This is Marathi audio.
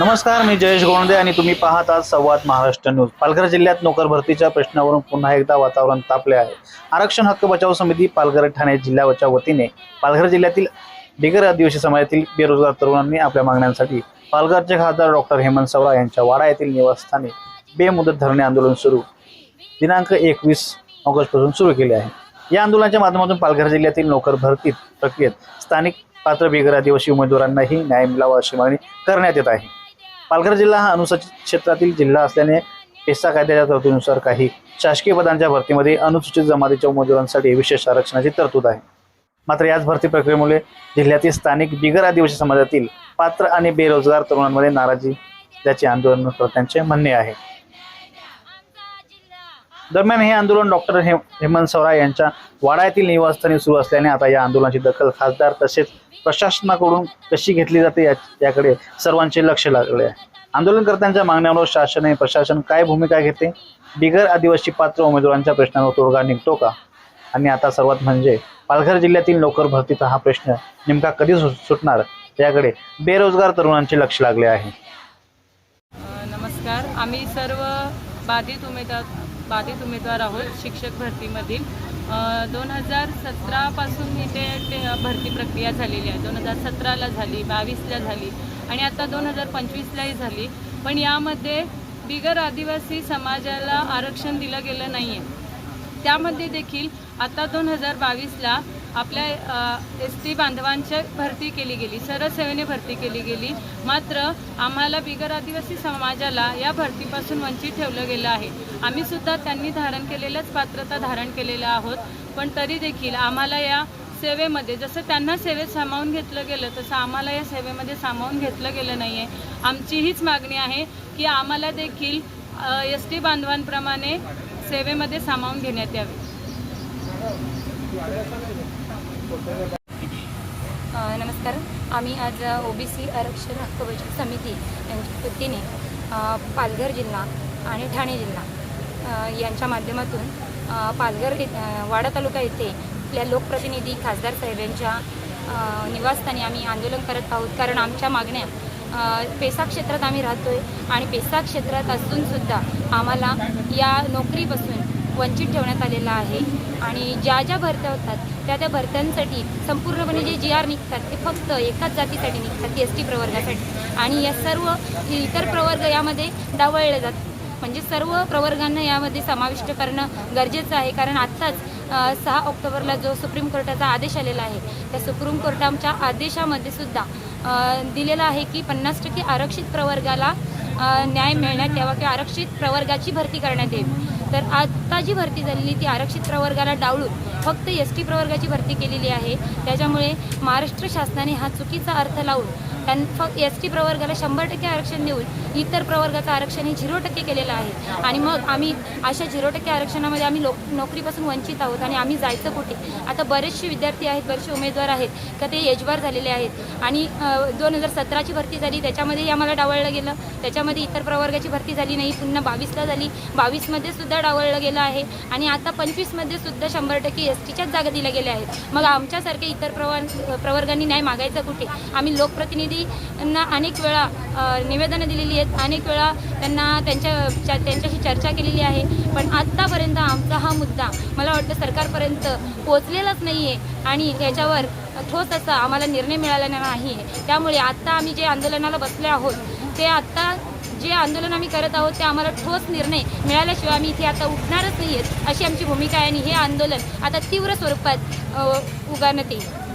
नमस्कार, मी जयेश गोंडे आणि तुम्ही पाहत आहात संवाद महाराष्ट्र न्यूज। पालघर जिल्ह्यात नोकर भरतीच्या प्रश्नावरून पुन्हा एकदा वातावरण तापले आहे। आरक्षण हक्क बचाव समिती पालघर ठाणे जिल्ह्याच्या वतीने पालघर जिल्ह्यातील बिगर आदिवासी समाजातील बेरोजगार तरुणांनी आपल्या मागण्यांसाठी पालघरचे खासदार डॉक्टर हेमंत सवरा यांच्या वाडा येथील निवासस्थानी बेमुदत धरणे आंदोलन सुरू दिनांक 21 ऑगस्ट पासून सुरू केले आहे। या आंदोलनाच्या माध्यमातून पालघर जिल्ह्यातील नोकर भरती प्रक्रियेत स्थानिक पात्र बिगर आदिवासी उमेदवारांनाही न्याय मिळावा अशी मागणी करण्यात येत आहे। पालघर जिल्हा हा अनुसूचित क्षेत्रातील जिल्हा असल्याने पेसा कायद्याच्या तरतुदीनुसार काही शासकीय पदांच्या भरतीमध्ये अनुसूचित जमातीच्या उमेदवारांसाठी विशेष आरक्षणाची तरतूद आहे। मात्र याच भरती प्रक्रियेमुळे जिल्ह्यातील स्थानिक बिगर आदिवासी समाजातील पात्र आणि बेरोजगार तरुणांमध्ये नाराजी असल्याचे आंदोलनकर्त्यांचे म्हणणे आहे। दरम्यान हे आंदोलन डॉक्टर हेमंत सवरा यांच्या वाडा येथील निवासस्थानी सुरू असल्याने आता या आंदोलनाची दखल खासदार तसेच प्रशासनाकडून कशी घेतली जाते याकडे सर्वांचे लक्ष लागले आहे। आंदोलनकर्त्यांच्या मागण्यांवर शासन आणि प्रशासन काय भूमिका घेते, बिगर आदिवासी पात्र उमेदवारांच्या प्रश्नावर तोडगा निघतो का, आणि आता सर्वात म्हणजे पालघर जिल्ह्यातील नोकर भरतीचा हा प्रश्न नेमका कधी सुटणार याकडे बेरोजगार तरुणांचे लक्ष लागले आहे। नमस्कार, आम्ही सर्व बाधित उमेदवार आहोत शिक्षक भरतीमधील। 2017 पासून इथे भरती प्रक्रिया झालेली आहे। 2017ला झाली, 22ला झाली आणि आता 2025लाही झाली। पण यामध्ये बिगर आदिवासी समाजाला आरक्षण दिलं गेलं नाही आहे। त्यामध्ये देखील आता 2022ला आपल्या एस.टी. बांधवांची भरती केली गेली, सरसेवेने भरती केली गेली। मात्र आम्हाला बिगर आदिवासी समाजाला या भरतीपासून वंचित ठेवलं गेलं आहे। आम्ही सुद्धा त्यांनी धारण केलेलंच पात्रता धारण केलेलं आहोत, पण तरी देखील आम्हाला या सेवेमध्ये जसं त्यांना सेवेत सामावून घेतलं गेलं तसं आम्हाला या सेवेमध्ये सामावून घेतलं गेलं नाही आहे। आमची हीच मागणी आहे की आम्हाला देखील एस.टी. बांधवांप्रमाणे सेवेमध्ये सामावून घेण्यात यावे। नमस्कार, आम्ही आज ओबीसी आरक्षण हक्क बचाव समिती यांच्या वतीने पालघर जिल्हा आणि ठाणे जिल्हा यांच्या माध्यमातून पालघर वाडा तालुका येथे आपल्या लोकप्रतिनिधी खासदार साहेब यांच्या निवासस्थानी आम्ही आंदोलन करत आहोत। कारण आमच्या मागण्या पेसा क्षेत्रात आम्ही राहतोय आणि पेसा क्षेत्रात असूनसुद्धा आम्हाला या नोकरीपासून वंचित ठेवण्यात आलेला आहे। आणि ज्या ज्या भरत्या होतात त्या भरत्यांसाठी संपूर्णपणे जे GR निघतात ते फक्त एकाच जातीसाठी निघतात, एस.टी. प्रवर्गासाठी, आणि या सर्व इतर प्रवर्ग यामध्ये डावळले जातात। म्हणजे सर्व प्रवर्गांना यामध्ये समाविष्ट करणं गरजेचं आहे। कारण आत्ताच 6 ऑक्टोबरला जो सुप्रीम कोर्टाचा आदेश आलेला आहे त्या सुप्रीम कोर्टाच्या आदेशामध्ये सुद्धा दिलेलं आहे की 50% आरक्षित प्रवर्गाला न्याय मिळण्यात यावा किंवा आरक्षित प्रवर्गाची भरती करण्यात यावी। तर आत्ता जी भरती झालेली ती आरक्षित प्रवर्गाला डावलून फक्त एस.टी. प्रवर्गाची भरती केलेली आहे। त्याच्यामुळे महाराष्ट्र शासनाने हा चुकीचा अर्थ लावून फक्त एस.टी. प्रवर्गाला 100% आरक्षण देऊन इतर प्रवर्गाचं आरक्षण हे 0% केलेलं आहे। आणि मग आम्ही अशा 0% आरक्षणामध्ये आम्ही नोकरीपासून वंचित आहोत आणि आम्ही जायचं कुठे? आता बरेचसे विद्यार्थी आहेत, बरेचसे उमेदवार आहेत का ते एजबार झालेले आहेत आणि 2017ची भरती झाली त्याच्यामध्येही आम्हाला डावळलं गेलं, त्याच्यामध्ये इतर प्रवर्गाची भरती झाली नाही। पुन्हा 22ला झाली, 22मध्ये सुद्धा डावळलं गेलं आहे आणि आता 25मध्ये सुद्धा 100% एस.टीच्याच जागा दिल्या गेल्या आहेत। मग आमच्यासारखे इतर प्रवर्गांनी न्याय मागायचा कुठे? आम्ही लोकप्रतिनिधी अनेक वेळा निवेदनं दिलेली आहेत, अनेक वेळा त्यांना त्यांच्याशी चर्चा केलेली आहे, पण आत्तापर्यंत आमचा हा मुद्दा मला वाटतं सरकारपर्यंत पोचलेलाच नाही आहे आणि याच्यावर ठोस असा आम्हाला निर्णय मिळालेला नाही आहे। त्यामुळे आत्ता आम्ही जे आंदोलनाला बसले आहोत ते आत्ता जे आंदोलन आम्ही करत आहोत ते आम्हाला ठोस निर्णय मिळाल्याशिवाय आम्ही इथे आता उठणारच नाही आहेत अशी आमची भूमिका आहे। आणि हे आंदोलन आता तीव्र स्वरूपात उगारण्यात येईल।